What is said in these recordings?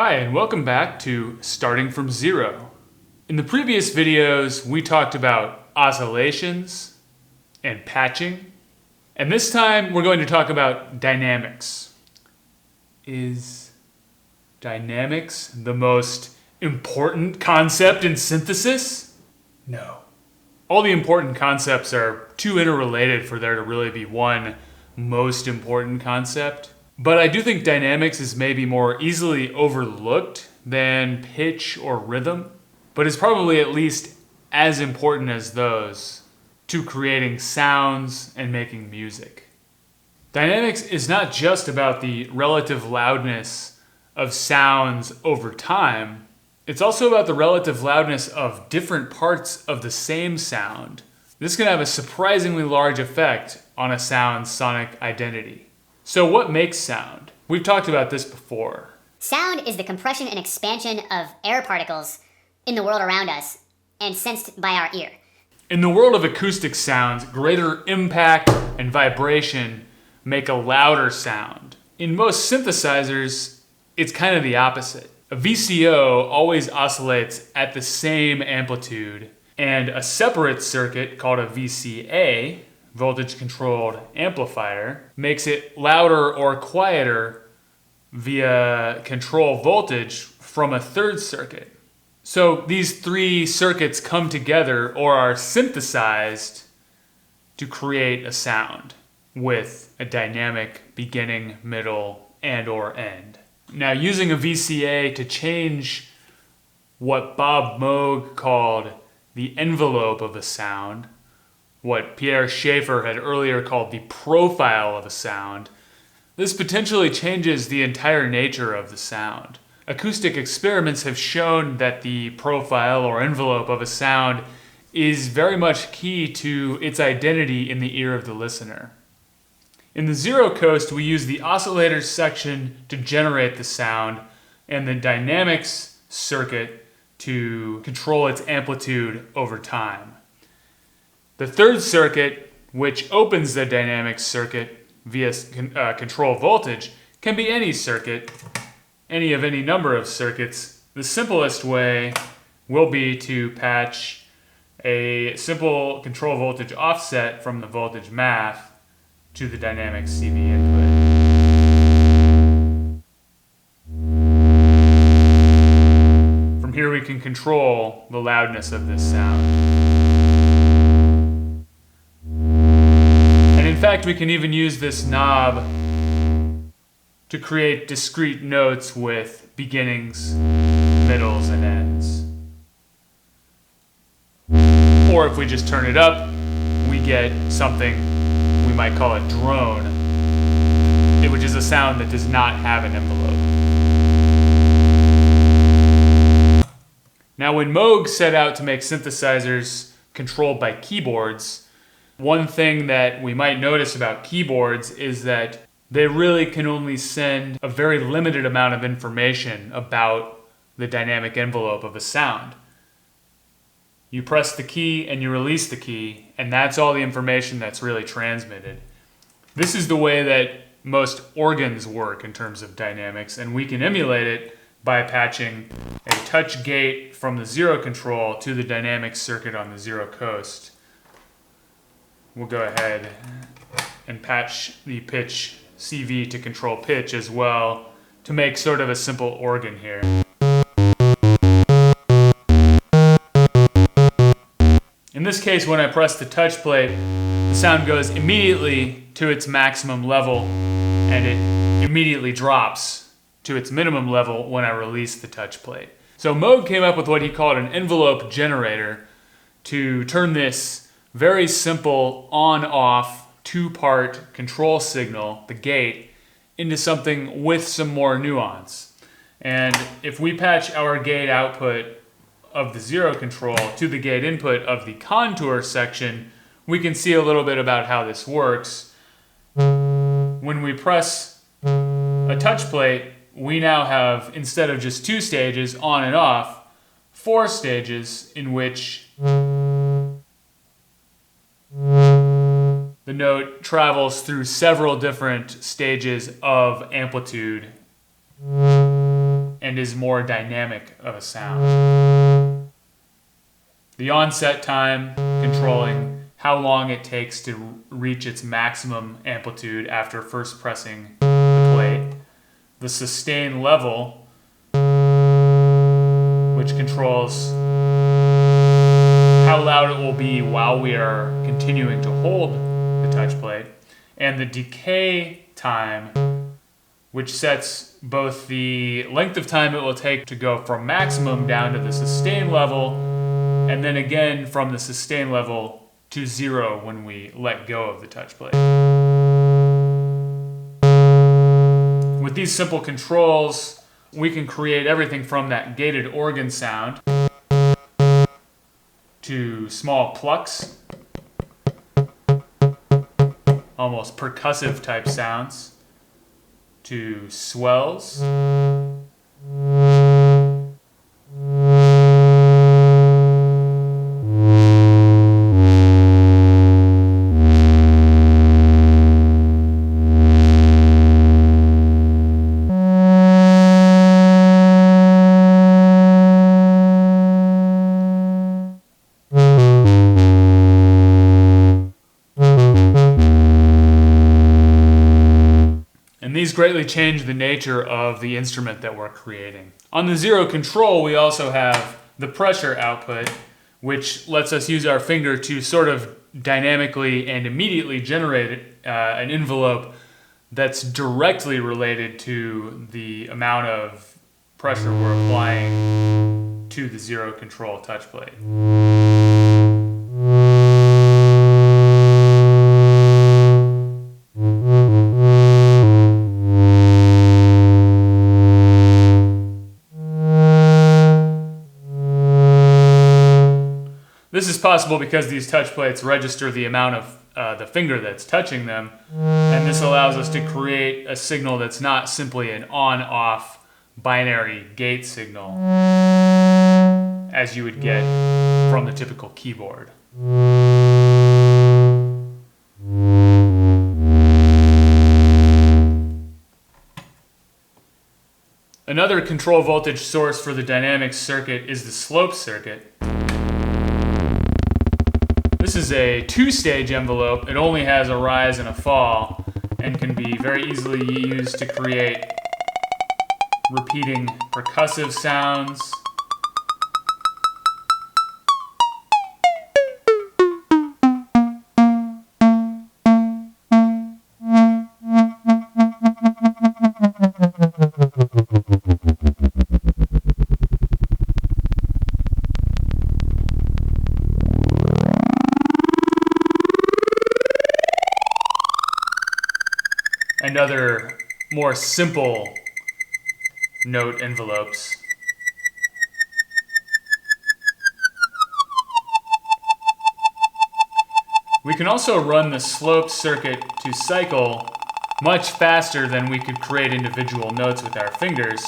Hi, and welcome back to Starting from Zero. In the previous videos, we talked about oscillations and patching, and this time we're going to talk about dynamics. Is dynamics the most important concept in synthesis? No. All the important concepts are too interrelated for there to really be one most important concept. But I do think dynamics is maybe more easily overlooked than pitch or rhythm, but is probably at least as important as those to creating sounds and making music. Dynamics is not just about the relative loudness of sounds over time, it's also about the relative loudness of different parts of the same sound. This can have a surprisingly large effect on a sound's sonic identity. So what makes sound? We've talked about this before. Sound is the compression and expansion of air particles in the world around us and sensed by our ear. In the world of acoustic sounds, greater impact and vibration make a louder sound. In most synthesizers, it's kind of the opposite. A VCO always oscillates at the same amplitude, and a separate circuit called a VCA, voltage-controlled amplifier, makes it louder or quieter via control voltage from a third circuit. So these three circuits come together or are synthesized to create a sound with a dynamic beginning, middle, and or end. Now, using a VCA to change what Bob Moog called the envelope of a sound, what Pierre Schaeffer had earlier called the profile of a sound, this potentially changes the entire nature of the sound. Acoustic experiments have shown that the profile or envelope of a sound is very much key to its identity in the ear of the listener. In the zero coast, we use the oscillator section to generate the sound and the dynamics circuit to control its amplitude over time. The third circuit, which opens the dynamics circuit via control voltage, can be any circuit, any of any number of circuits. The simplest way will be to patch a simple control voltage offset from the voltage math to the dynamics CV input. From here we can control the loudness of this sound. In fact, we can even use this knob to create discrete notes with beginnings, middles, and ends. Or if we just turn it up, we get something we might call a drone, which is a sound that does not have an envelope. Now, when Moog set out to make synthesizers controlled by keyboards, one thing that we might notice about keyboards is that they really can only send a very limited amount of information about the dynamic envelope of a sound. You press the key and you release the key, and that's all the information that's really transmitted. This is the way that most organs work in terms of dynamics, and we can emulate it by patching a touch gate from the zero control to the dynamics circuit on the zero coast. We'll go ahead and patch the pitch CV to control pitch as well to make sort of a simple organ here. In this case, when I press the touch plate, the sound goes immediately to its maximum level and it immediately drops to its minimum level when I release the touch plate. So Moog came up with what he called an envelope generator to turn this very simple on-off two-part control signal, the gate, into something with some more nuance. And if we patch our gate output of the zero control to the gate input of the contour section, we can see a little bit about how this works. When we press a touch plate, we now have, instead of just two stages, on and off, four stages in which the note travels through several different stages of amplitude and is more dynamic of a sound. The onset time, controlling how long it takes to reach its maximum amplitude after first pressing the plate. The sustain level, which controls how loud it will be while we are continuing to hold the touch plate. And the decay time, which sets both the length of time it will take to go from maximum down to the sustain level, and then again from the sustain level to 0 when we let go of the touch plate. With these simple controls, we can create everything from that gated organ sound to small plucks, almost percussive type sounds, to swells, and these greatly change the nature of the instrument that we're creating. On the 0 control, we also have the pressure output, which lets us use our finger to sort of dynamically and immediately generate an envelope that's directly related to the amount of pressure we're applying to the 0 control touch plate. This is possible because these touch plates register the amount of the finger that's touching them, and this allows us to create a signal that's not simply an on-off binary gate signal as you would get from the typical keyboard. Another control voltage source for the dynamic circuit is the slope circuit. This is a 2-stage envelope. It only has a rise and a fall and can be very easily used to create repeating percussive sounds. And other more simple note envelopes. We can also run the slope circuit to cycle much faster than we could create individual notes with our fingers.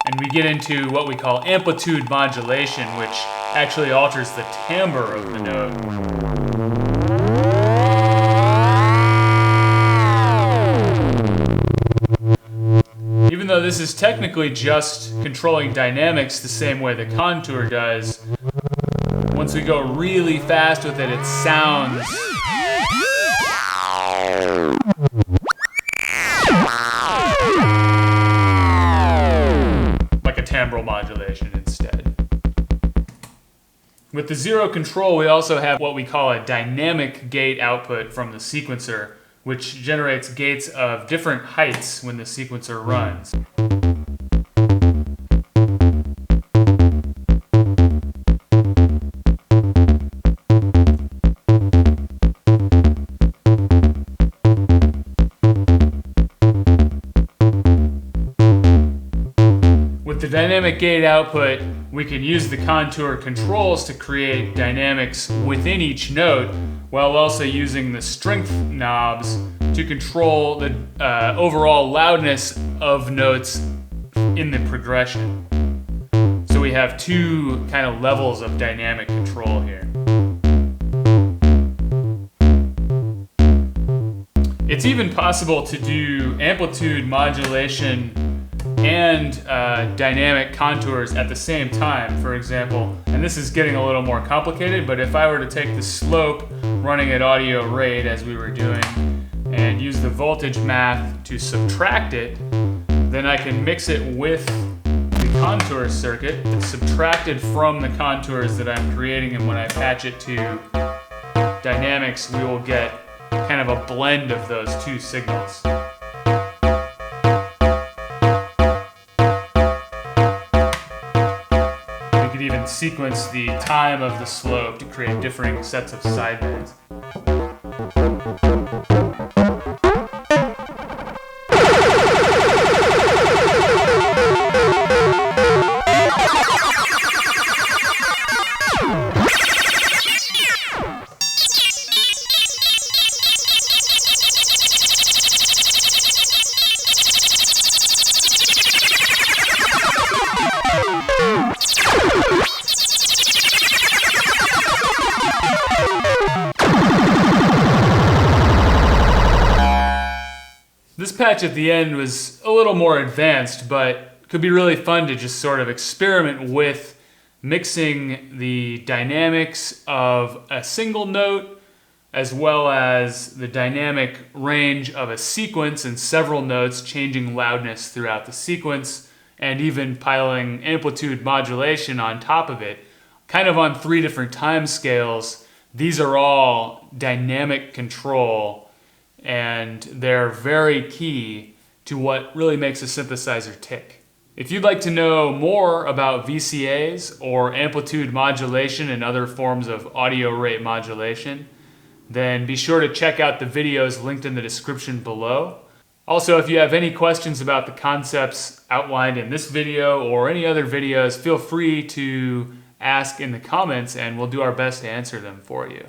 And we get into what we call amplitude modulation, which actually alters the timbre of the note. Even though this is technically just controlling dynamics the same way the contour does, once we go really fast with it, it sounds like a timbral modulation instead. With the 0 control, we also have what we call a dynamic gate output from the sequencer, which generates gates of different heights when the sequencer runs. With the dynamic gate output, we can use the contour controls to create dynamics within each note, while also using the strength knobs to control the overall loudness of notes in the progression. So we have two kind of levels of dynamic control here. It's even possible to do amplitude modulation and dynamic contours at the same time, for example. And this is getting a little more complicated, but if I were to take the slope running at audio rate as we were doing and use the voltage math to subtract it, then I can mix it with the contour circuit that's subtracted from the contours that I'm creating, and when I patch it to dynamics, we will get kind of a blend of those two signals. We could even sequence the time of the slope to create differing sets of sidebands. This patch at the end was a little more advanced, but could be really fun to just sort of experiment with mixing the dynamics of a single note as well as the dynamic range of a sequence and several notes, changing loudness throughout the sequence, and even piling amplitude modulation on top of it, kind of on 3 different time scales. These are all dynamic control, and they're very key to what really makes a synthesizer tick. If you'd like to know more about VCAs or amplitude modulation and other forms of audio rate modulation, then be sure to check out the videos linked in the description below. Also, if you have any questions about the concepts outlined in this video or any other videos, feel free to ask in the comments and we'll do our best to answer them for you.